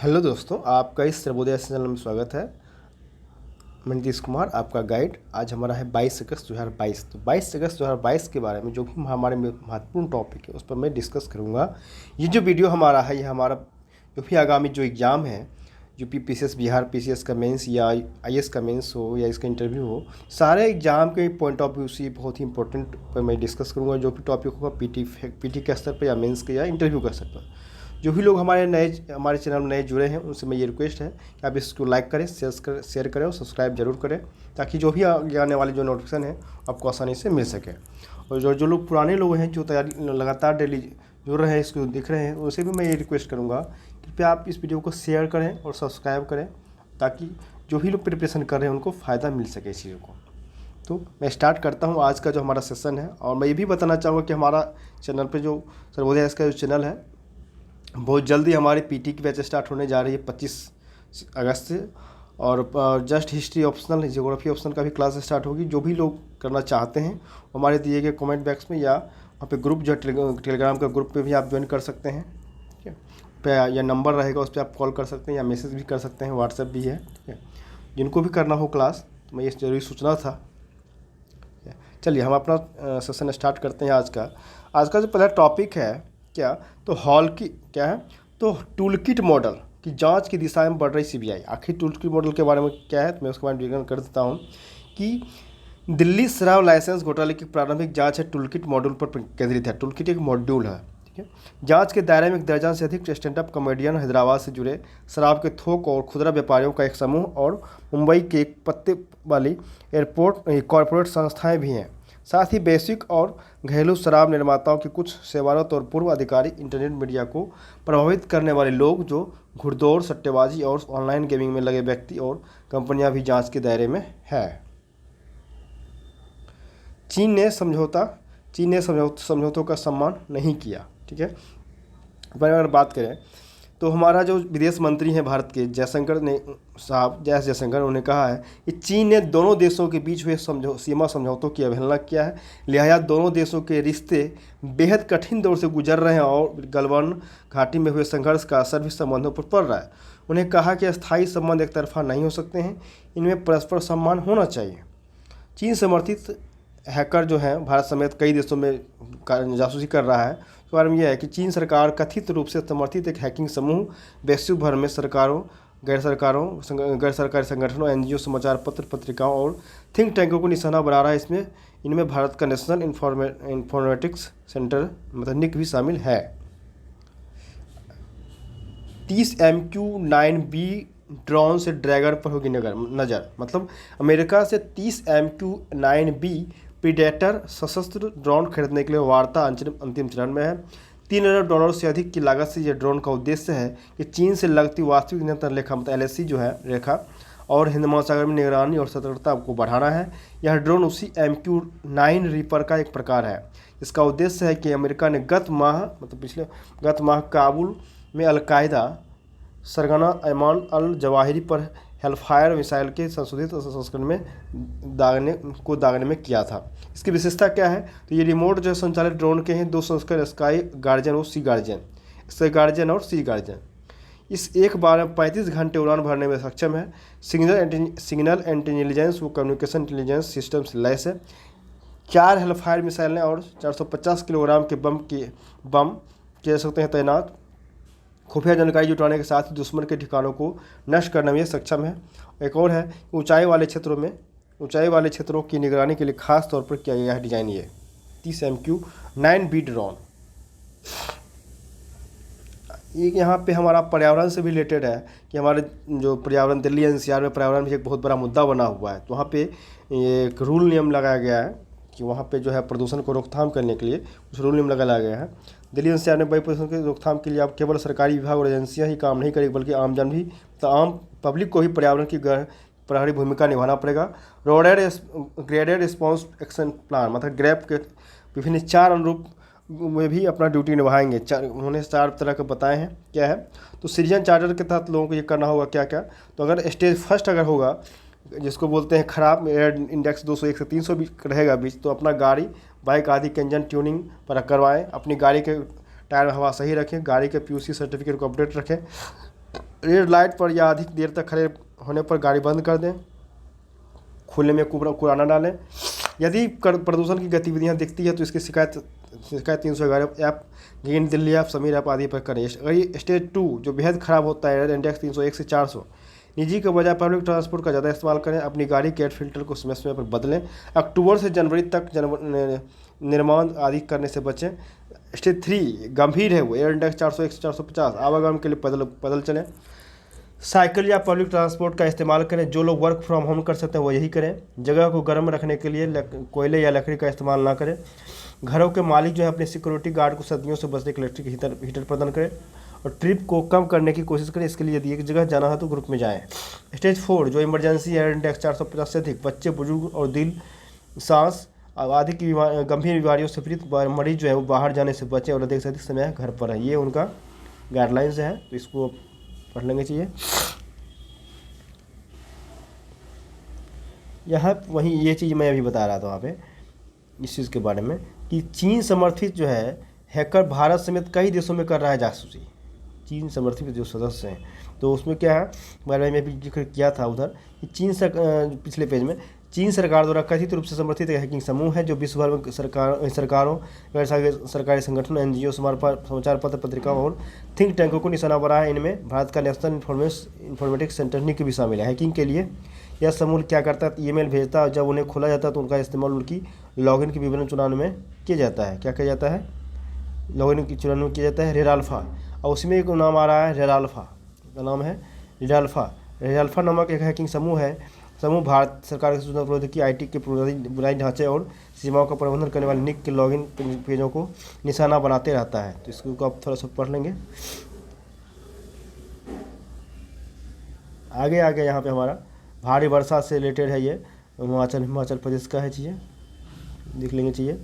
Hello दोस्तों, आपका इस सर्वोदय चैनल में स्वागत है। मैं नीतीश कुमार, आपका गाइड। आज हमारा है 22 अगस्त 2022। तो 22 अगस्त 2022 के बारे में जो भी हमारे महत्वपूर्ण टॉपिक है उस पर मैं डिस्कस करूँगा। ये जो वीडियो हमारा है, ये हमारा जो भी आगामी जो एग्ज़ाम है, यूपी पीसीएस, बिहार पीसीएस का मेंस या आईएएस का मेंस हो या इसका इंटरव्यू हो, सारे एग्जाम के पॉइंट ऑफ व्यू से बहुत ही इंपॉर्टेंट पर मैं डिस्कस करूँगा। जो भी टॉपिक होगा पीटी के स्तर पर या मेंस के या इंटरव्यू के स्तर पर। जो भी लोग हमारे चैनल में नए जुड़े हैं उनसे मैं ये रिक्वेस्ट है कि आप इसको लाइक करें, शेयर करें और सब्सक्राइब जरूर करें, ताकि जो भी आगे आने वाली जो नोटिफिकेशन है आपको आसानी से मिल सके। और जो लोग पुराने लोग हैं, जो तैयारी लगातार डेली जुड़ रहे हैं, इसको दिख रहे हैं, उनसे भी मैं ये रिक्वेस्ट करूँगा कि कृपया आप इस वीडियो को शेयर करें और सब्सक्राइब करें, ताकि जो भी लोग प्रिपरेशन कर रहे हैं उनको फ़ायदा मिल सके इस चीज़ों को। तो मैं स्टार्ट करता हूँ आज का जो हमारा सेशन है। और मैं ये भी बताना चाहूँगा कि हमारा चैनल पे जो सर्वोदय का जो चैनल है, बहुत जल्दी हमारी पीटी की बैच स्टार्ट होने जा रही है 25 अगस्त से। और just history optional, geography optional का भी क्लास स्टार्ट होगी। जो भी लोग करना चाहते हैं हमारे दिए गए कमेंट बॉक्स में या वहाँ पे ग्रुप जो टेलीग्राम का ग्रुप पे भी आप ज्वाइन कर सकते हैं। ठीक है, पे या नंबर रहेगा, उस पर आप कॉल कर सकते हैं या मैसेज भी कर सकते हैं, व्हाट्सएप भी है। ठीक है, जिनको भी करना हो क्लास, तो मैं ये जरूरी सूचना था। चलिए हम अपना सेशन स्टार्ट करते हैं। आज का जो पहला टॉपिक है क्या, तो क्या है, तो टूलकिट मॉडल की जांच की दिशा में बढ़ रही सीबीआई। आखिर टूलकिट मॉडल के बारे में क्या है, तो मैं उसके बारे में विवरण कर देता हूँ कि दिल्ली शराब लाइसेंस घोटाले की प्रारंभिक जांच है टूलकिट मॉड्यूल पर केंद्रित है। टूलकिट एक मॉड्यूल है। ठीक है, जांच के दायरे में एक दर्जन से अधिक स्टैंड अप कॉमेडियन, हैदराबाद से जुड़े शराब के थोक और खुदरा व्यापारियों का एक समूह और मुंबई के एक पत्ते वाली एयरपोर्ट कॉरपोरेट संस्थाएं भी हैं। साथ ही वैश्विक और घरेलू शराब निर्माताओं की कुछ सेवारत और पूर्व अधिकारी, इंटरनेट मीडिया को प्रभावित करने वाले लोग, जो घुड़दौड़, सट्टेबाजी और ऑनलाइन गेमिंग में लगे व्यक्ति और कंपनियां भी जांच के दायरे में है। चीन ने समझौतों का सम्मान नहीं किया। ठीक है, अगर बात करें तो हमारा जो विदेश मंत्री हैं भारत के, जयशंकर जयशंकर, उन्होंने कहा है कि चीन ने दोनों देशों के बीच हुए सीमा समझौतों की अवहेलना किया है। लिहाजा दोनों देशों के रिश्ते बेहद कठिन दौर से गुजर रहे हैं और गलवान घाटी में हुए संघर्ष का असर भी संबंधों पर पड़ रहा है। उन्हें कहा कि अस्थायी संबंध एक तरफा नहीं हो सकते हैं, इनमें परस्पर सम्मान होना चाहिए। चीन समर्थित हैकर जो हैं भारत समेत कई देशों में जासूसी कर रहा है। इसके बारे में यह है कि चीन सरकार कथित रूप से समर्थित एक हैकिंग समूह वैश्विक भर में सरकारों, गैर सरकारी संगठनों, एनजीओ, समाचार पत्र, पत्रिकाओं और थिंक टैंकों को निशाना बना रहा है। इनमें भारत का नेशनल इंफॉर्मेटिक्स सेंटर मतलब निक भी शामिल है। 30 MQ-9B ड्रोन से ड्रैगन पर होगी नज़र। मतलब अमेरिका से 30 MQ-9B प्रीडेटर सशस्त्र ड्रोन खरीदने के लिए वार्ता अंतिम चरण में है। $3 अरब से अधिक की लागत से यह ड्रोन का उद्देश्य है कि चीन से लगती वास्तविक नियंत्रण रेखा मतलब LAC जो है रेखा और हिंद महासागर में निगरानी और सतर्कता को बढ़ाना है। यह ड्रोन उसी MQ-9 रीपर का एक प्रकार है। इसका उद्देश्य है कि अमेरिका ने गत माह काबुल में अलकायदा सरगना ऐमान अल जवाहिरी पर हेलफायर मिसाइल के संशोधित संस्करण में दागने में किया था। इसकी विशेषता क्या है, तो ये रिमोट जो संचालित ड्रोन के हैं 2 संस्करण, स्काई गार्जियन और सी गार्जियन। इस एक बार में 35 घंटे उड़ान भरने में सक्षम है। सिग्नल इंटेलिजेंस व कम्युनिकेशन इंटेलिजेंस सिस्टम से लैस है। 4 हेलफायर मिसाइलें और 450 किलोग्राम के बम किए जा सकते हैं तैनात। खुफिया जानकारी जुटाने के साथ ही दुश्मन के ठिकानों को नष्ट करने में सक्षम है। एक और है, ऊंचाई वाले क्षेत्रों की निगरानी के लिए खास तौर पर किया गया है डिज़ाइन ये 30 MQ-9B ड्रोन। ये यहाँ पे हमारा पर्यावरण से भी रिलेटेड है कि हमारे जो पर्यावरण, दिल्ली NCR में पर्यावरण भी एक बहुत बड़ा मुद्दा बना हुआ है। तो वहाँ पे एक रूल नियम लगाया गया है कि वहाँ पे जो है प्रदूषण को रोकथाम करने के लिए कुछ रूल नियम लगाया गया है। दिल्ली NCR में वायु प्रदूषण की रोकथाम के लिए अब केवल सरकारी विभाग और एजेंसियां ही काम नहीं करेगी, बल्कि आमजन भी, तो आम पब्लिक को भी पर्यावरण की प्रभावी भूमिका निभाना पड़ेगा। ग्रेडेड रिस्पॉन्स एक्शन प्लान मतलब ग्रैप के विभिन्न 4 अनुरूप में भी अपना ड्यूटी निभाएंगे। उन्होंने 4 तरह के बताए हैं। क्या है, तो सिटीजन चार्टर के तहत लोगों को ये करना होगा क्या क्या, तो अगर स्टेज फर्स्ट अगर होगा, जिसको बोलते हैं खराब एयर इंडेक्स 201 से 300 भी रहेगा बीच, तो अपना गाड़ी, बाइक आदि के इंजन ट्यूनिंग पर करवाएं। अपनी गाड़ी के टायर में हवा सही रखें। गाड़ी के PUC सर्टिफिकेट को अपडेट रखें। रेड लाइट पर या अधिक देर तक खड़े होने पर गाड़ी बंद कर दें। खुले में कूड़ा न डालें। यदि प्रदूषण की गतिविधियां दिखती है तो इसकी शिकायत 311 app, green Delhi app, Sameer app आदि पर करें। अगर ये स्टेज 2 जो बेहद ख़राब होता है, इंडेक्स 301 से 400, निजी के बजाय पब्लिक ट्रांसपोर्ट का ज़्यादा इस्तेमाल करें। अपनी गाड़ी के एयर फिल्टर को समय समय पर बदलें। अक्टूबर से जनवरी तक निर्माण आदि करने से बचें। स्टेज 3 गंभीर है, वो एयर इंडेक्स 401 से 450, आवागमन के लिए पैदल चलें। साइकिल या पब्लिक ट्रांसपोर्ट का इस्तेमाल करें। जो लोग वर्क फ्रॉम होम कर सकते हैं वो यही करें। जगह को गर्म रखने के लिए कोयले या लकड़ी का इस्तेमाल ना करें। घरों के मालिक जो है अपने सिक्योरिटी गार्ड को सर्दियों से बचने के इलेक्ट्रिक हीटर प्रदान करें और ट्रिप को कम करने की कोशिश करें। इसके लिए यदि एक जगह जाना है तो ग्रुप में जाएं। स्टेज 4 जो इमरजेंसी एयर इंडेक्स 450 से अधिक, बच्चे, बुजुर्ग और दिल, सांस आदि की गंभीर बीमारियों से पीड़ित मरीज जो है वो बाहर जाने से बचें और अधिक से अधिक समय घर पर है। ये उनका गाइडलाइंस है, तो इसको पढ़ लेंगे चाहिए। यहाँ वहीं ये चीज़ मैं अभी बता रहा था वहाँ पे इस चीज़ के बारे में कि चीन समर्थित जो है हैकर भारत समेत कई देशों में कर रहा है जासूसी। चीन समर्थित जो सदस्य हैं तो उसमें क्या है, बारे में भी जिक्र किया था उधर कि पिछले पेज में चीन सरकार द्वारा कथित रूप से समर्थित हैकिंग समूह है जो विश्व भर में सरकारों, गैर सरकारी संगठनों, एनजीओ, समाचार पत्र, पत्रिकाओं और थिंक टैंकों को निशाना बना है। इनमें भारत का नेशनल इंफॉर्मेटिक्स सेंटर NIC भी शामिल है। हैकिंग के लिए यह समूह क्या करता है, ईमेल भेजता है और जब उन्हें खोला जाता है तो उनका इस्तेमाल उनकी लॉगिन के विवरण चुनाव में किया जाता है। क्या किया जाता है? लॉगिन की चुनाव में किया जाता है रेडाल्फा, और उसमें एक नाम आ रहा है रेडाल्फा का नाम है रेडाल्फा नामक एक हैकिंग समूह है। समूह भारत सरकार के सूचना प्रौद्योगिकी IT के बुनियादी ढांचे और सीमाओं का प्रबंधन करने वाले NIC के लॉगिन पेजों को निशाना बनाते रहता है। तो इसको आप थोड़ा सा पढ़ लेंगे। आगे यहाँ पे हमारा भारी वर्षा से रिलेटेड है, ये हिमाचल प्रदेश का है, चीज़ें देख लेंगे चाहिए।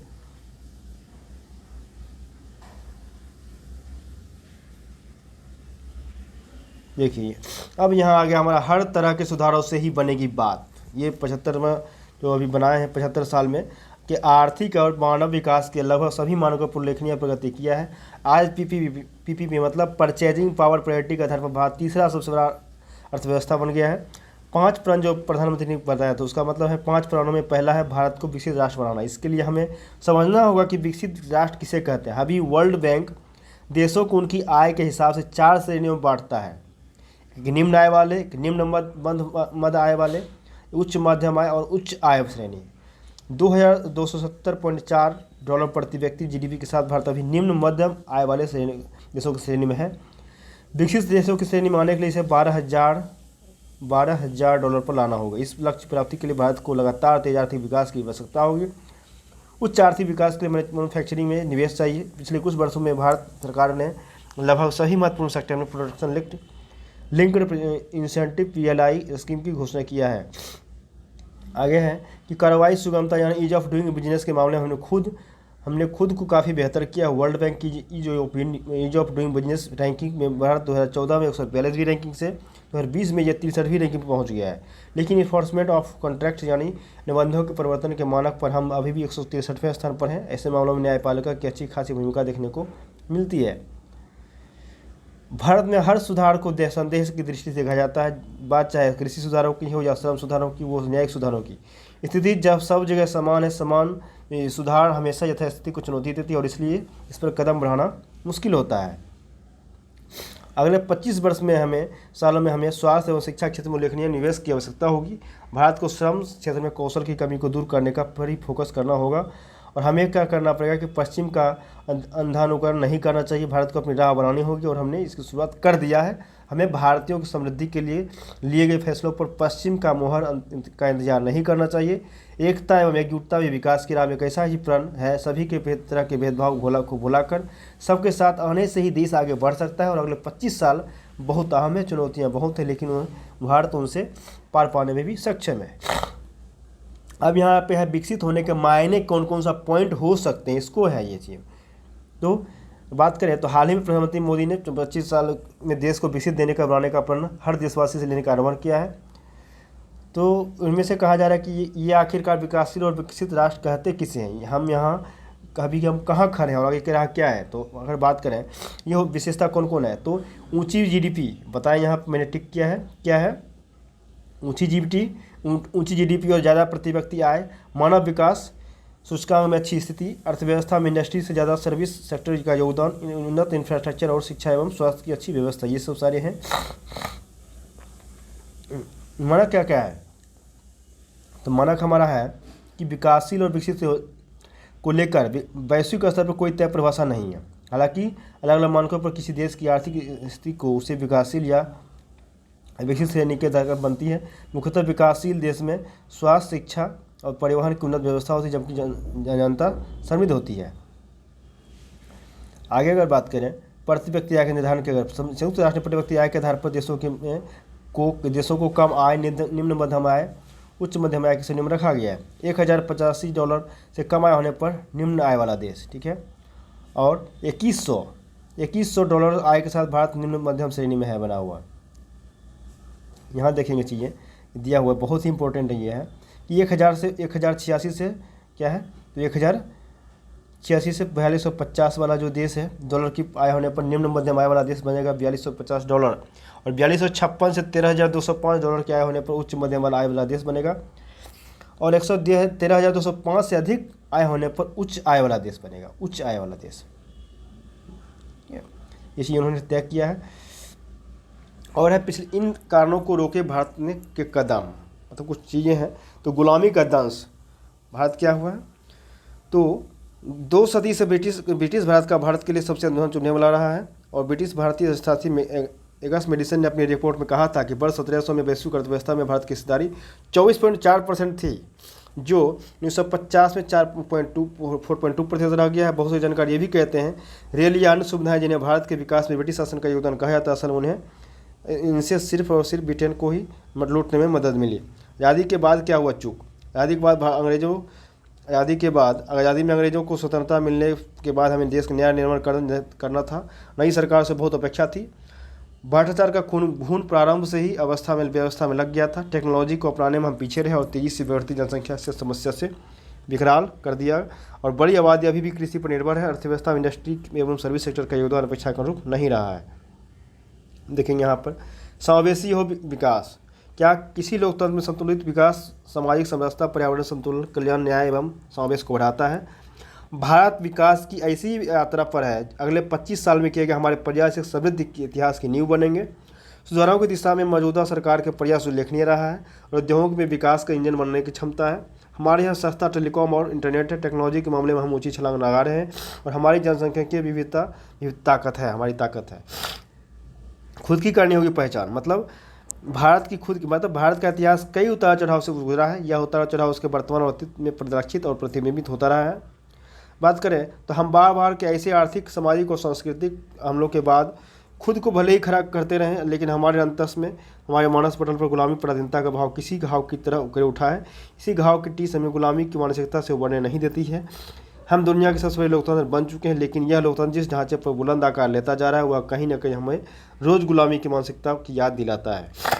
देखिए अब यहाँ आ गया हमारा हर तरह के सुधारों से ही बनेगी बात। ये 75 में जो अभी बनाए हैं 75 साल में कि आर्थिक और मानव विकास के लगभग सभी मानकों पर उल्लेखनीय प्रगति किया है। आज PPP मतलब परचेजिंग पावर प्रायोरिटी के आधार पर भारत तीसरा सबसे बड़ा अर्थव्यवस्था बन गया है। 5 प्रण जो प्रधानमंत्री ने बताया तो उसका मतलब है 5 प्रणों में पहला है भारत को विकसित राष्ट्र बनाना। इसके लिए हमें समझना होगा कि विकसित राष्ट्र किसे कहते हैं। अभी वर्ल्ड बैंक देशों को उनकी आय के हिसाब से 4 श्रेणियों में बांटता है, निम्न आय वाले, निम्न मध्य आय वाले, उच्च मध्यम आय और उच्च आय श्रेणी। $2270.4 प्रति व्यक्ति GDP के साथ भारत अभी निम्न मध्यम आय वाले देशों की श्रेणी में है। विकसित देशों की श्रेणी में आने के लिए इसे $12,000 पर लाना होगा। इस लक्ष्य प्राप्ति के लिए भारत को लगातार तेज आर्थिक विकास की आवश्यकता होगी। उच्च आर्थिक विकास के लिए मैन्युफैक्चरिंग में निवेश चाहिए। पिछले कुछ वर्षों में भारत सरकार ने लगभग सभी महत्वपूर्ण सेक्टर में production linked incentive PLI scheme की घोषणा किया है। आगे है कि कार्रवाई सुगमता यानी ईज ऑफ डूइंग बिजनेस के मामले में हमने खुद को काफ़ी बेहतर किया। वर्ल्ड बैंक की ease of doing business ranking में भारत 2014 में 142वीं रैंकिंग से 2020 में यह 63वीं रैंकिंग पर पहुंच गया है। लेकिन इन्फोर्समेंट ऑफ कॉन्ट्रैक्ट यानी निबंधों के परिवर्तन के मानक पर हम अभी भी 163वें स्थान पर हैं। ऐसे मामलों में न्यायपालिका की अच्छी खासी भूमिका देखने को मिलती है। भारत में हर सुधार को संदेश की दृष्टि से देखा जाता है, बात चाहे कृषि सुधारों की हो या श्रम सुधारों की, वो न्यायिक सुधारों की। स्थिति जब सब जगह समान है, समान सुधार हमेशा यथास्थिति को चुनौती देती है और इसलिए इस पर कदम बढ़ाना मुश्किल होता है। अगले 25 वर्ष में सालों में हमें स्वास्थ्य एवं शिक्षा क्षेत्र में उल्लेखनीय निवेश की आवश्यकता होगी। भारत को श्रम क्षेत्र में कौशल की कमी को दूर करने का पर ही फोकस करना होगा और हमें क्या करना पड़ेगा कि पश्चिम का अंधानुकरण नहीं करना चाहिए। भारत को अपनी राह बनानी होगी और हमने इसकी शुरुआत कर दिया है। हमें भारतीयों की समृद्धि के लिए गए फैसलों पर पश्चिम का मोहर का इंतजार नहीं करना चाहिए। एकता एवं एकजुटता भी विकास की राह में एक ऐसा ही प्रण है। सभी के तरह के भेदभाव को भुलाकर सबके साथ आने से ही देश आगे बढ़ सकता है और अगले 25 साल बहुत अहम है। चुनौतियाँ बहुत हैं लेकिन भारत उनसे पार पाने में भी सक्षम है। अब यहाँ पे है विकसित होने के मायने कौन कौन सा पॉइंट हो सकते हैं, इसको है ये चीज़। तो बात करें तो हाल ही में प्रधानमंत्री मोदी ने 25 साल में देश को विकसित बनाने का प्रण हर देशवासी से लेने का आह्वान किया है। तो उनमें से कहा जा रहा है कि ये आखिरकार विकासशील और विकसित राष्ट्र कहते किसे हैं। हम यहाँ अभी हम कहाँ खड़े हैं और आगे क्या क्या है। तो अगर बात करें ये विशेषता कौन कौन है, तो ऊंची जीडीपी बताएं, यहाँ पर मैंने टिक किया है, क्या है, ऊंची जीडीपी और ज़्यादा प्रति व्यक्ति आय, मानव विकास, सूचकांक में अच्छी स्थिति, अर्थव्यवस्था में इंडस्ट्री से ज़्यादा सर्विस सेक्टर का योगदान, उन्नत इंफ्रास्ट्रक्चर और शिक्षा एवं स्वास्थ्य की अच्छी व्यवस्था, ये सब सारे हैं। मानक क्या क्या है, तो मानक हमारा है कि विकासशील और विकसित को लेकर वैश्विक स्तर पर कोई तय परिभाषा नहीं है। हालांकि अलग अलग मानकों पर किसी देश की आर्थिक स्थिति को उसे विकासशील या विकसित श्रेणी के अंतर्गत बनती है। मुख्यतः विकासशील देश में स्वास्थ्य, शिक्षा और परिवहन की उन्नत व्यवस्था होती है, जबकि जनता समृद्ध होती है। आगे अगर बात करें प्रति व्यक्ति आय के निर्धारण के, अगर संयुक्त राष्ट्र ने प्रति व्यक्ति आय के आधार पर देशों को कम आय, निम्न मध्यम आय, उच्च मध्यम आय की श्रेणी में रखा गया है। $1085 से कम आय होने पर निम्न आय वाला देश, ठीक है, और $2100 आय के साथ भारत निम्न मध्यम श्रेणी में है बना हुआ। यहाँ देखेंगे चीज़ें दिया हुआ बहुत ही इंपॉर्टेंट ये है कि 1086 से क्या है, तो 1086 से $4250 वाला जो देश है डॉलर की आय होने पर निम्न मध्यम आय वाला देश बनेगा $4250, और $4256 से $13,205 की आय होने पर उच्च मध्यम वाला आय वाला देश बनेगा, और 13,205 से अधिक आय होने पर उच्च आय वाला देश बनेगा, उच्च आय वाला देश। ये चीज़ उन्होंने तय किया है। और है पिछले इन कारणों को रोके भारत ने के कदम, मतलब कुछ चीज़ें हैं। तो गुलामी का दंश, भारत क्या हुआ है, तो 2 सदी से ब्रिटिश भारत के लिए सबसे आंदोलन चुनने वाला रहा है। और ब्रिटिश भारतीय अर्थशास्त्री में एगस मेडिसन ने अपनी रिपोर्ट में कहा था कि वर्ष 1700 में वैश्विक अर्थव्यवस्था में भारत की हिस्सेदारी 24.4% थी, जो 1950 में 4.2% रह गया है। बहुत सी जानकारी ये भी कहते हैं रेल या अन्य सुविधाएं जिन्हें भारत के विकास में ब्रिटिश शासन का योगदान कहा जाता है, असल उन्हें इनसे सिर्फ और सिर्फ ब्रिटेन को ही लूटने में मदद मिली। आज़ादी के बाद क्या हुआ चूक, आज़ादी में अंग्रेज़ों को स्वतंत्रता मिलने के बाद हमें देश का न्याय निर्माण करना था। नई सरकार से बहुत अपेक्षा थी। भ्रष्टाचार का घून प्रारंभ से ही व्यवस्था में लग गया था। टेक्नोलॉजी को अपनाने में हम पीछे रहे और तेज़ी से बढ़ती जनसंख्या से समस्या से विकराल कर दिया, और बड़ी आबादी अभी भी कृषि पर निर्भर है। अर्थव्यवस्था में इंडस्ट्री एवं सर्विस सेक्टर का योगदान अपेक्षा के अनुरूप नहीं रहा है। देखेंगे यहाँ पर समावेशी हो विकास, क्या किसी लोकतंत्र में संतुलित विकास सामाजिक समरसता, पर्यावरण संतुलन, कल्याण, न्याय एवं समावेश को बढ़ाता है। भारत विकास की ऐसी यात्रा पर है, अगले 25 साल में किए गए हमारे प्रयास से समृद्ध इतिहास की नींव बनेंगे। सुधारों की दिशा में मौजूदा सरकार के प्रयास उल्लेखनीय रहा है और उद्योगों में विकास का इंजन बनने की क्षमता है। हमारे यहाँ सस्ता टेलीकॉम और इंटरनेट है। टेक्नोलॉजी के मामले में हम ऊँची छलांग लगा रहे हैं और हमारी जनसंख्या की विविधता ताकत है, हमारी ताकत है। खुद की करनी होगी पहचान, मतलब भारत का इतिहास कई उतार चढ़ाव से गुजरा है। यह उतार चढ़ाव उसके वर्तमान और अतीत में प्रदर्शित और प्रतिबिंबित होता रहा है। बात करें तो हम बार के ऐसे आर्थिक, सामाजिक और सांस्कृतिक हमलों के बाद खुद को भले ही खड़ा करते रहे, लेकिन हमारे अंतस में, हमारे मानस पटल पर गुलामी, पराधीनता का भाव किसी घाव की तरह उकरे उठा है। इसी घाव की टीस हमें गुलामी की मानसिकता से उबरने नहीं देती है। हम दुनिया के सबसे बड़े लोकतंत्र बन चुके हैं, लेकिन यह लोकतंत्र जिस ढांचे पर बुलंद आकार लेता जा रहा है वह कहीं ना कहीं हमें रोज़ गुलामी की मानसिकता की याद दिलाता है।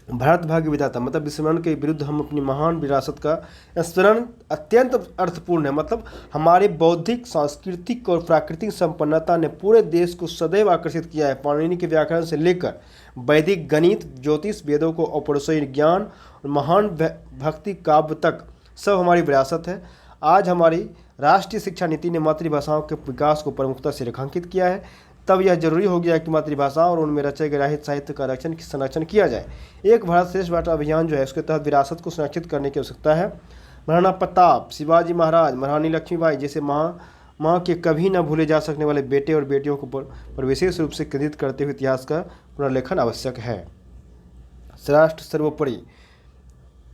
भारत भाग्य विधाता, मतलब विस्मरण के विरुद्ध हम अपनी महान विरासत का स्मरण अत्यंत अर्थपूर्ण है। मतलब हमारी बौद्धिक, सांस्कृतिक और प्राकृतिक संपन्नता ने पूरे देश को सदैव आकर्षित किया है। पाणिनि के व्याकरण से लेकर वैदिक गणित, ज्योतिष, वेदों को औपनिषद ज्ञान और महान भक्ति काव्य तक सब हमारी विरासत है। आज हमारी राष्ट्रीय शिक्षा नीति ने मातृभाषाओं के विकास को प्रमुखता से रेखांकित किया है। तब यह जरूरी हो गया कि मातृभाषा और उनमें रचे गए साहित्य का संरक्षण किया जाए। एक भारत श्रेष्ठ भारत अभियान जो है उसके तहत विरासत को संरक्षित करने की आवश्यकता है। महाराणा प्रताप, शिवाजी महाराज, महारानी लक्ष्मीबाई जैसे माँ के कभी न भूले जा सकने वाले बेटे और बेटियों को पर विशेष रूप से केंद्रित करते हुए इतिहास का पुनर्लेखन आवश्यक है। राष्ट्र सर्वोपरि,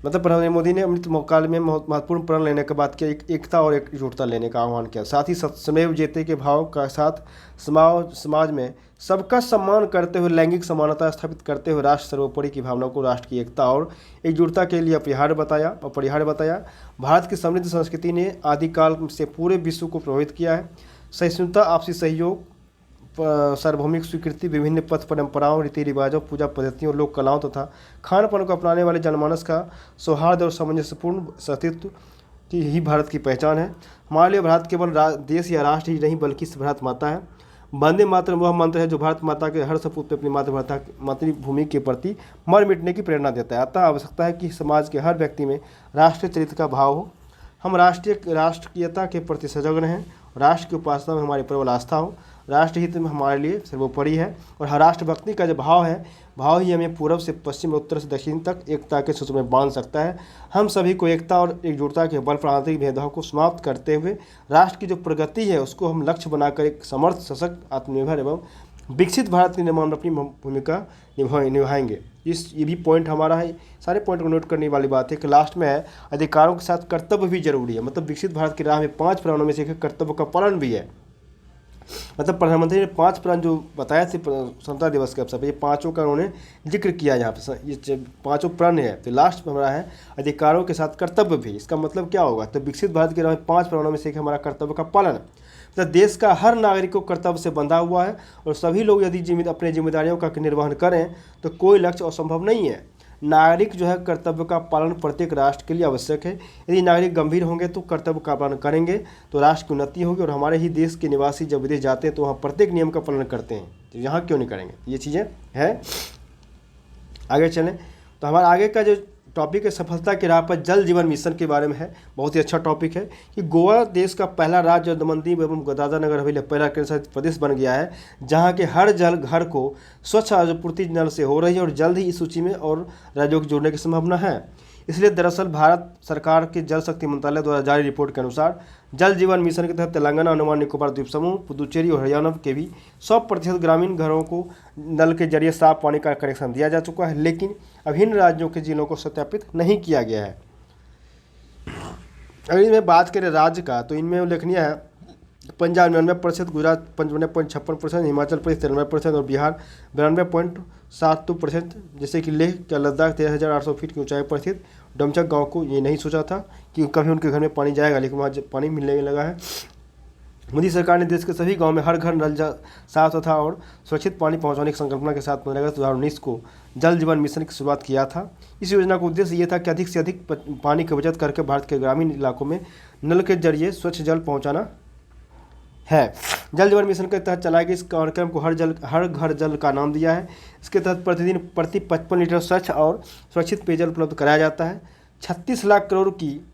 मतलब प्रधानमंत्री मोदी ने अमृत काल में महत्वपूर्ण प्रण लेने के बाद एकता और एकजुटता लेने का आह्वान किया। साथ ही सदैव जेते के भाव का साथ समाज में सबका सम्मान करते हुए लैंगिक समानता स्थापित करते हुए राष्ट्र सर्वोपरि की भावना को राष्ट्र की एकता और एकजुटता के लिए अपरिहार्य बताया। भारत की समृद्ध संस्कृति ने आदिकाल से पूरे विश्व को प्रभावित किया है। सहिष्णुता, आपसी सहयोग, सार्वभौमिक स्वीकृति, विभिन्न पथ परंपराओं, रीति रिवाजों, पूजा पद्धतियों, लोक कलाओं तथा खान पान को अपनाने वाले जनमानस का सौहार्द और सामंजस्यपूर्ण अस्तित्व कि यही भारत की पहचान है। हमारे लिए भारत केवल देश या राष्ट्र ही नहीं बल्कि भारत माता है। वंदे मातरम वह मंत्र है जो भारत माता के हर सपूत में अपनी मातृभूमि के प्रति मर मिटने की प्रेरणा देता है। अतः आवश्यकता है कि समाज के हर व्यक्ति में राष्ट्रीय चरित्र का भाव हो। हम राष्ट्रीयता के प्रति सजग रहें। राष्ट्र की उपासना में हमारी प्रबल आस्था हो। राष्ट्र हित में हमारे लिए सर्वोपरि है। और हर राष्ट्रभक्ति का जो भाव है, भाव ही हमें पूर्व से पश्चिम, उत्तर से दक्षिण तक एकता के सूत्र में बांध सकता है। हम सभी को एकता और एकजुटता के बल पर आंतरिक भेदभाव को समाप्त करते हुए राष्ट्र की जो प्रगति है उसको हम लक्ष्य बनाकर एक समर्थ, सशक्त, आत्मनिर्भर एवं विकसित भारत के निर्माण में अपनी भूमिका निभाएंगे। ये भी पॉइंट हमारा है। सारे पॉइंट को नोट करने वाली बात है कि लास्ट में है अधिकारों के साथ कर्तव्य भी जरूरी है। मतलब विकसित भारत की राह में 5 प्रणों में से एक कर्तव्य का पालन भी है। मतलब प्रधानमंत्री ने 5 प्रण जो बताया थे स्वतंत्रता दिवस के अवसर पर, ये 5 का उन्होंने जिक्र किया यहाँ पे। ये 5 प्रण है। तो लास्ट में हमारा है अधिकारों के साथ कर्तव्य भी। इसका मतलब क्या होगा? तो विकसित भारत की राह में 5 प्रणों में से एक हमारा कर्तव्य का पालन। मतलब देश का हर नागरिक को कर्तव्य से बंधा हुआ है और सभी लोग यदि अपने जिम्मेदारियों का निर्वहन करें तो कोई लक्ष्य असंभव नहीं है। नागरिक जो है कर्तव्य का पालन प्रत्येक राष्ट्र के लिए आवश्यक है। यदि नागरिक गंभीर होंगे तो कर्तव्य का पालन करेंगे तो राष्ट्र की उन्नति होगी। और हमारे ही देश के निवासी जब विदेश जाते हैं तो वहाँ प्रत्येक नियम का पालन करते हैं, तो यहाँ क्यों नहीं करेंगे? ये चीज़ें हैं। आगे चलें तो हमारा आगे का जो टॉपिक है सफलता की राह पर जल जीवन मिशन के बारे में है। बहुत ही अच्छा टॉपिक है कि गोवा देश का पहला राज्य और दमनदीव एवं दादरा नगर हवेली पहला केंद्रशासित प्रदेश बन गया है जहां के हर जल घर को स्वच्छ आपूर्ति नल से हो रही है और जल्द ही इस सूची में और राज्यों को जोड़ने की संभावना है। इसलिए दरअसल भारत सरकार के जल शक्ति मंत्रालय द्वारा जारी रिपोर्ट के अनुसार जल जीवन मिशन के तहत तेलंगाना, अंडमान निकोबार द्वीप समूह, पुदुचेरी और हरियाणा के भी 100% ग्रामीण घरों को नल के जरिए साफ पानी का कनेक्शन दिया जा चुका है, लेकिन विभिन्न राज्यों के जिलों को सत्यापित नहीं किया गया है। अगर इसमें बात करें राज्य का तो इनमें उल्लेखनीय है पंजाब 99%, गुजरात 55.56%, हिमाचल प्रदेश 93% और बिहार 92.72%। जैसे कि लेह का लद्दाख 13,800 फीट की ऊंचाई पर स्थित डोमचक गांव को ये नहीं सोचा था कि कभी उनके घर में पानी जाएगा, लेकिन वहाँ पानी मिलने लगा है। मोदी सरकार ने देश के सभी गांव में हर घर नल साफ तथा और सुरक्षित पानी पहुंचाने की संकल्पना के साथ 15 अगस्त 2019 को जल जीवन मिशन की शुरुआत किया था। इस योजना का उद्देश्य ये था कि अधिक से अधिक पानी की बचत करके भारत के ग्रामीण इलाकों में नल के जरिए स्वच्छ जल पहुँचाना है। जल जीवन मिशन के तहत चलाए गए इस कार्यक्रम को हर घर जल का नाम दिया है। इसके तहत प्रतिदिन प्रति 55 लीटर स्वच्छ और सुरक्षित पेयजल उपलब्ध कराया जाता है। 36 लाख करोड़ की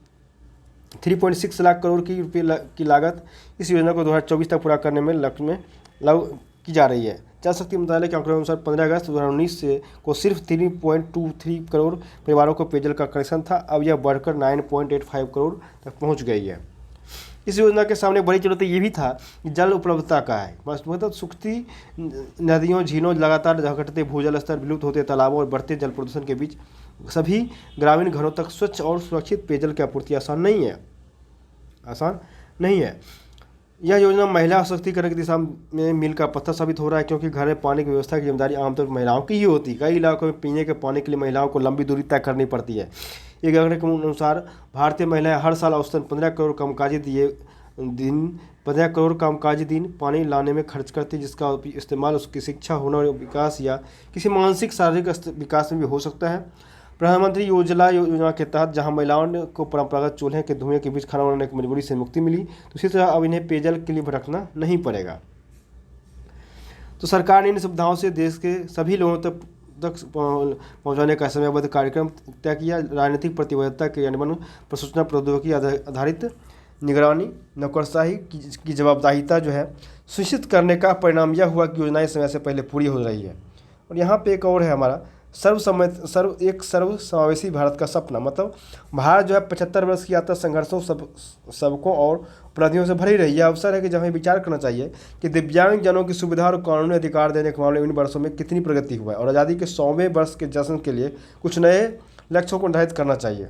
3.6 लाख करोड़ की रुपये की लागत इस योजना को 2024 तक पूरा करने में लक्ष्य में लागू की जा रही है। जल शक्ति मंत्रालय के आंकड़ों के अनुसार 15 अगस्त 2019 से को सिर्फ 3.23 करोड़ परिवारों को पेयजल का कनेक्शन था। अब यह बढ़कर 9.85 करोड़ तक पहुँच गई है। इस योजना के सामने बड़ी चुनौती ये भी था कि जल उपलब्धता का है। मतलब सूखती नदियों, झीलों, लगातार घटते भूजल स्तर, विलुप्त होते तालाबों और बढ़ते जल प्रदूषण के बीच सभी ग्रामीण घरों तक स्वच्छ और सुरक्षित पेयजल की आपूर्ति आसान नहीं है। यह योजना महिला सशक्तिकरण की दिशा में मील का पत्थर साबित हो रहा है, क्योंकि घर में पानी की व्यवस्था की जिम्मेदारी आमतौर पर महिलाओं की ही होती है। कई इलाकों में पीने के पानी के लिए महिलाओं को लंबी दूरी तय करनी पड़ती है। एक आंकड़े के अनुसार भारतीय महिलाएं हर साल औसतन 15 करोड़ कामकाजी दिन पानी लाने में खर्च करती है, जिसका इस्तेमाल उसकी शिक्षा, हुनर विकास या किसी मानसिक शारीरिक विकास में भी हो सकता है। प्रधानमंत्री उज्ज्वला योजना के तहत जहां महिलाओं को परंपरागत चूल्हे के धुएं के बीच खाना बनाने की मजबूरी से मुक्ति मिली, तो इसी तरह अब इन्हें पेयजल के लिए भटकना नहीं पड़ेगा। तो सरकार ने इन सुविधाओं से देश के सभी लोगों तक पहुंचाने का समयबद्ध कार्यक्रम तय किया। राजनीतिक प्रतिबद्धता के क्रियान्वयन पर सूचना प्रौद्योगिकी आधारित निगरानी, नौकरशाही की जवाबदेहिता जो है सुनिश्चित करने का परिणाम यह हुआ कि योजनाएं समय से पहले पूरी हो रही है। और यहाँ पे एक और है हमारा सर्वसमावेशी भारत का सपना। मतलब भारत जो है 75 वर्ष की यात्रा संघर्षों, सबकों और उपलब्धियों से भरी रही। यह अवसर है कि जब हमें विचार करना चाहिए कि दिव्यांग जनों की सुविधा और कानूनी अधिकार देने के मामले में इन वर्षों में कितनी प्रगति हुआ है, और आज़ादी के 100वें वर्ष के जश्न के लिए कुछ नए लक्ष्यों को निर्धारित करना चाहिए।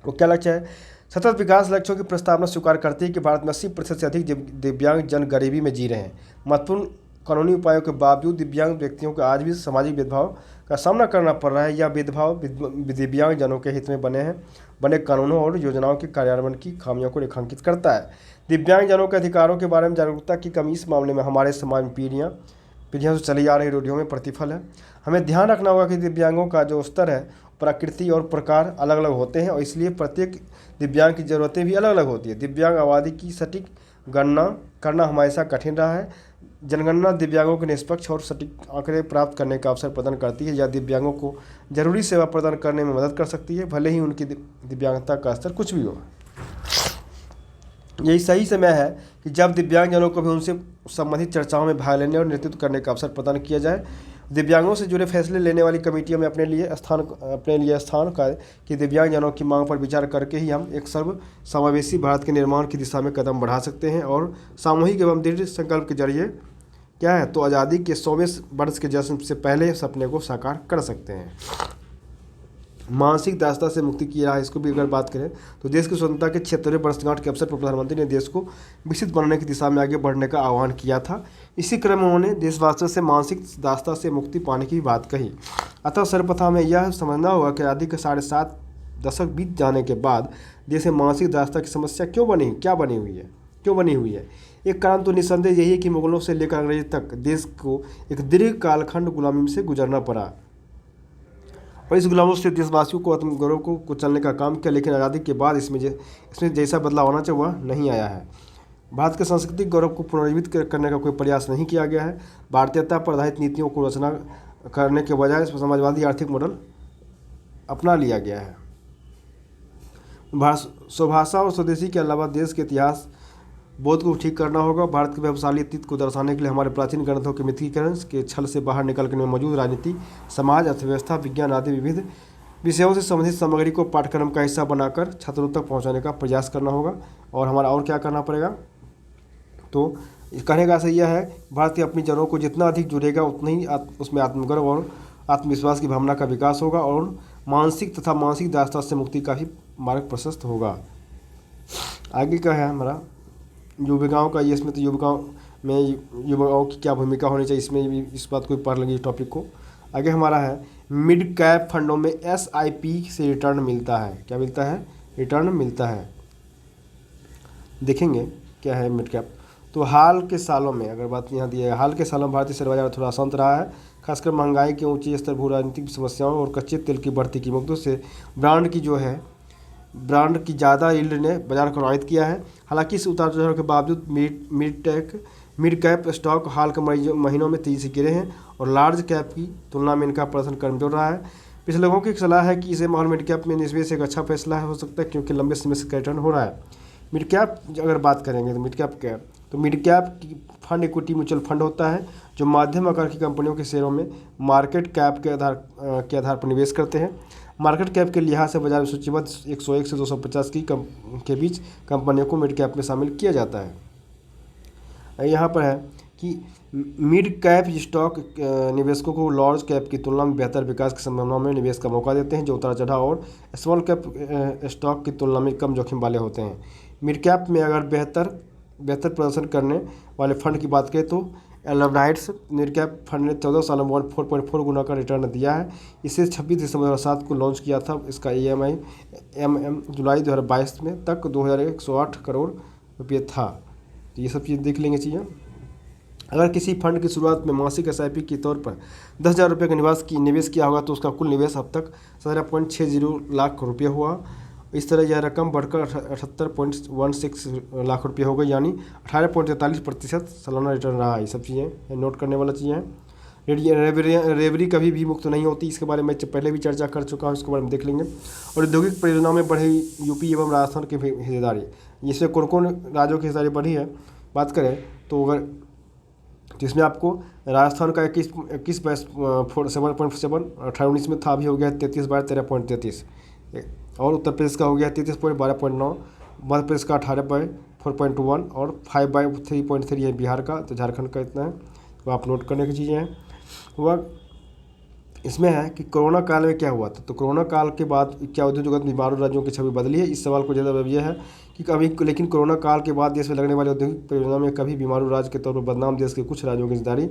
वो क्या लक्ष्य है? सतत विकास लक्ष्यों की प्रस्तावना स्वीकार करती है कि भारत में 80% से अधिक दिव्यांग जन गरीबी में जी रहे हैं। महत्वपूर्ण कानूनी उपायों के बावजूद दिव्यांग व्यक्तियों को आज भी सामाजिक भेदभाव का सामना करना पड़ रहा है। यह भेदभाव दिव्यांग जनों के हित में बने कानूनों और योजनाओं के कार्यान्वयन की खामियों को रेखांकित करता है। दिव्यांग जनों के अधिकारों के बारे में जागरूकता की कमी इस मामले में हमारे समाज में पीढ़ियों से चली आ रही रूढ़ियों में प्रतिफल है। हमें ध्यान रखना होगा कि दिव्यांगों का जो स्तर है प्रकृति और प्रकार अलग अलग होते हैं और इसलिए प्रत्येक दिव्यांग की ज़रूरतें भी अलग अलग होती है। दिव्यांग आबादी की सटीक गणना करना हमेशा कठिन रहा है। जनगणना दिव्यांगों को निष्पक्ष और सटीक आंकड़े प्राप्त करने का अवसर प्रदान करती है या दिव्यांगों को जरूरी सेवा प्रदान करने में मदद कर सकती है, भले ही उनकी दिव्यांगता का स्तर कुछ भी हो। यही सही समय है कि जब दिव्यांगजनों को भी उनसे संबंधित चर्चाओं में भाग लेने और नेतृत्व करने का अवसर प्रदान किया जाए। दिव्यांगों से जुड़े फैसले लेने वाली कमेटियों में अपने लिए स्थान का कि दिव्यांगजनों की मांग पर विचार करके ही हम एक सर्व समावेशी भारत के निर्माण की दिशा में कदम बढ़ा सकते हैं और सामूहिक एवं दृढ़ संकल्प के जरिए क्या है तो आज़ादी के 100वें वर्ष के जश्न से पहले सपने को साकार कर सकते हैं। मानसिक दासता से मुक्ति की राह, इसको भी अगर बात करें तो देश की स्वतंत्रता के 76वें वर्षगांठ के अवसर पर प्रधानमंत्री ने देश को विकसित बनाने की दिशा में आगे बढ़ने का आह्वान किया था। इसी क्रम में उन्होंने देशवासियों से मानसिक दासता से मुक्ति पाने की बात कही। अतः सर्वप्रथम हमें यह समझना होगा कि आज़ादी के 7.5 दशक बीत जाने के बाद देश में मानसिक दासता की समस्या क्यों बनी हुई है। एक कारण तो निस्संदेह यही है कि मुगलों से लेकर अंग्रेजी तक देश को एक दीर्घ कालखंड गुलामी से गुजरना पड़ा और इस गुलामों से देशवासियों को आत्मगौरव को चलने का काम किया, लेकिन आज़ादी के बाद इसमें जैसा बदलाव आना चाहिए वह नहीं आया है। भारत के सांस्कृतिक गौरव को पुनर्जीवित करने का कोई प्रयास नहीं किया गया है। भारतीयता पर आधारित नीतियों को रचना करने के बजाय समाजवादी आर्थिक मॉडल अपना लिया गया है। स्वभाषा और स्वदेशी के अलावा देश के इतिहास बोध को ठीक करना होगा। भारत के वैभवशाली अतीत को दर्शाने के लिए हमारे प्राचीन ग्रंथों के मिथकीकरण के छल से बाहर निकलने में मौजूद राजनीति, समाज, अर्थव्यवस्था, विज्ञान आदि विविध विषयों से संबंधित सामग्री को पाठ्यक्रम का हिस्सा बनाकर छात्रों तक पहुंचाने का प्रयास करना होगा। और हमारा और क्या करना पड़ेगा, तो कहने का सही यह है, भारत अपनी जड़ों को जितना अधिक जुड़ेगा उतना ही उसमें आत्मगौरव और आत्मविश्वास की भावना का विकास होगा और मानसिक तथा मानसिक दासता से मुक्ति का भी मार्ग प्रशस्त होगा। आगे का है हमारा युविकाओं का, ये इसमें तो युविकाओं की क्या भूमिका होनी चाहिए, इसमें भी इस बात को पढ़ लेंगे इस टॉपिक को। आगे हमारा है मिड कैप फंडों में SIP से रिटर्न मिलता है। क्या मिलता है? रिटर्न मिलता है। देखेंगे क्या है मिड कैप। तो हाल के सालों में अगर बात यहाँ दी है, हाल के सालों में भारतीय शेयर बाजार थोड़ा शांत रहा है, खासकर महंगाई के ऊंचे स्तर, भू राजनीतिक समस्याओं और कच्चे तेल की बढ़ती कीमतों से ब्रांड की ज़्यादा यील्ड ने बाजार को प्रभावित किया है। हालांकि इस उतार चढ़ाव के बावजूद मिड कैप स्टॉक हाल के महीनों में तेजी से गिरे हैं और लार्ज कैप की तुलना में इनका प्रदर्शन कमजोर रहा है। पिछले लोगों की सलाह है कि इसे माहौल मिड कैप में निवेश एक अच्छा फैसला हो सकता है क्योंकि लंबे समय से रिटर्न हो रहा है। मिड कैप अगर बात करेंगे तो मिड कैप की फंड इक्विटी म्यूचुअल फंड होता है जो मध्यम आकार की कंपनियों के शेयरों में मार्केट कैप के आधार पर निवेश करते हैं। मार्केट कैप के लिहाज से बाजार में सूचीबद्ध 101 से 250 के बीच कंपनियों को मिड कैप में शामिल किया जाता है। यहाँ पर है कि मिड कैप स्टॉक निवेशकों को लार्ज कैप की तुलना में बेहतर विकास की संभावनाओं में निवेश का मौका देते हैं जो उतार चढ़ाव और स्मॉल कैप स्टॉक की तुलना में कम जोखिम वाले होते हैं। मिड कैप में अगर बेहतर प्रदर्शन करने वाले फंड की बात करें तो एलवनाइट्स मिड कैप फंड ने 14 सालों में 4.4 गुना का रिटर्न दिया है। इसे 26 दिसंबर 2007 को लॉन्च किया था। इसका EMI जुलाई 2022 में तक 2108 करोड़ रुपये था। तो ये सब चीज़ देख लेंगे चीज़ें। अगर किसी फंड की शुरुआत में मासिक SIP के तौर पर 10,000 रुपये का निवेश किया होगा तो उसका कुल निवेश अब तक 17.60 लाख रुपये हुआ। इस तरह यह रकम बढ़कर 78.16 लाख रुपये हो गई, यानी 18.43% सालाना रिटर्न रहा। ये सब चीज़ें नोट करने वाला चीज़ें हैं। रेवरी कभी भी मुक्त नहीं होती, इसके बारे में पहले भी चर्चा कर चुका हूँ, इसके बारे में देख लेंगे। और औद्योगिक परियोजनाओं में बढ़ी यूपी एवं राजस्थान की हिस्सेदारी, इसमें कौन कौन राज्यों की हिस्सेदारी बढ़ी है बात करें तो अगर जिसमें आपको राजस्थान का 21.7 18-19 में था, अभी हो गया 33 बार 13.33, और उत्तर प्रदेश का हो गया 33.12.9, मध्य प्रदेश का 18/4.1 और 5/3.3 है बिहार का। तो झारखंड का इतना है, तो आप नोट करने की चीज़ें हैं। वह इसमें है कि कोरोना काल में क्या हुआ था। तो कोरोना काल के बाद क्या उद्योग जगत में बीमारू राज्यों की छवि बदली है। इस सवाल को ज़्यादा यह है कि लेकिन कोरोना काल के बाद देश में लगने वाले औद्योगिक परियोजनाओं में कभी बीमारू राज्य के तौर पर बदनाम देश के कुछ राज्यों की हिस्सेदारी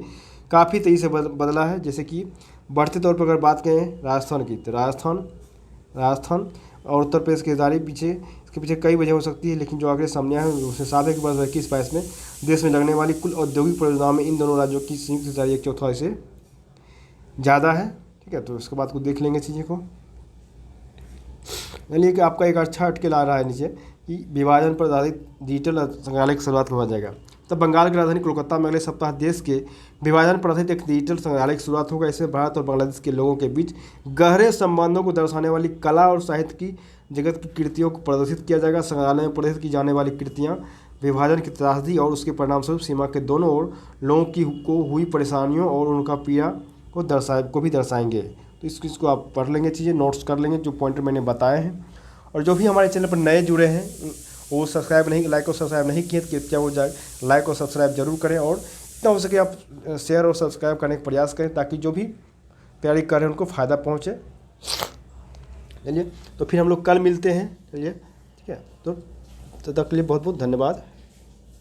काफ़ी तेज़ी से बदला है। जैसे कि बढ़ते तौर पर अगर बात करें राजस्थान की, तो राजस्थान और उत्तर प्रदेश की हिस्सेदारी इसके पीछे कई वजह हो सकती है, लेकिन जो आगे सामने आया है उससे साफ है कि 2021-22 में देश में लगने वाली कुल औद्योगिक परियोजनाओं में इन दोनों राज्यों की संयुक्त हिस्सेदारी 1/4 से ज़्यादा है। ठीक है, तो इसके बाद को देख लेंगे चीज़ें को। यानी कि आपका एक अच्छा अटकल आ रहा है नीचे कि विभाजन पर आधारित डिजिटल संग्रहालय की शुरुआत हो जाएगा। तब बंगाल की राजधानी कोलकाता में अगले सप्ताह देश के विभाजन पर आधारित एक डिजिटल संग्रहालय की शुरुआत होगा। इसमें भारत और बांग्लादेश के लोगों के बीच गहरे संबंधों को दर्शाने वाली कला और साहित्य की जगत की कृतियों को प्रदर्शित किया जाएगा। संग्रहालय में प्रदर्शित की जाने वाली कृतियाँ विभाजन की त्रासदी और उसके परिणामस्वरूप सीमा के दोनों ओर लोगों की को हुई परेशानियों और उनका पीड़ा को भी दर्शाएंगे। तो इस चीज़ को आप पढ़ लेंगे, चीज़ें नोट्स कर लेंगे जो पॉइंटर मैंने बताए हैं। और जो भी हमारे चैनल पर नए जुड़े हैं वो लाइक और सब्सक्राइब नहीं किए तो कृपया वो जाए लाइक और सब्सक्राइब जरूर करें, और जितना हो सके आप शेयर और सब्सक्राइब करने का प्रयास करें ताकि जो भी तैयारी कर रहे हैं उनको फ़ायदा पहुँचे। चलिए तो फिर हम लोग कल मिलते हैं। चलिए ठीक है, तो तब तक के लिए बहुत बहुत धन्यवाद।